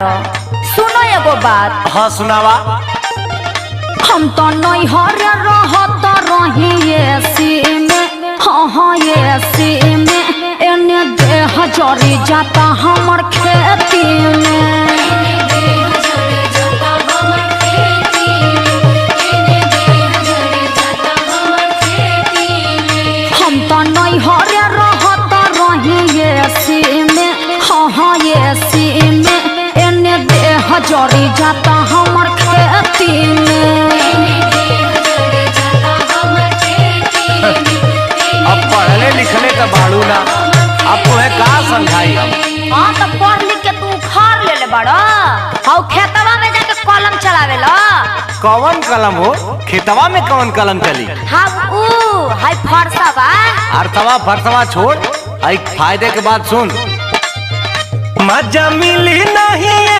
सुनो एगो बात। हाँ सुनावा। हम तो नहीं हरे रहत रही एसी में, हाँ एसी में, एने देह जरी जाता हमर खेती में। हम तो नहीं हरे रहत रही एसी में, हाँ एसी में, एने देह जरी जाता हमर खेती में। अब पढ़ले लिखले तो बाड़ू ना, अब तुम्हें का समझाई हम। हाँ तो पढ़ लिख के तू उखाड़ ले बड़ा और खेतवा में जाके कलम चलावे ला। कौन कलम हो? खेतवा में कौन कलम चली? हाँ हाय फरसवा। अर्थवा फरसवा छोड़, आई फायदे के बाद सुन। मजा मिली नहीं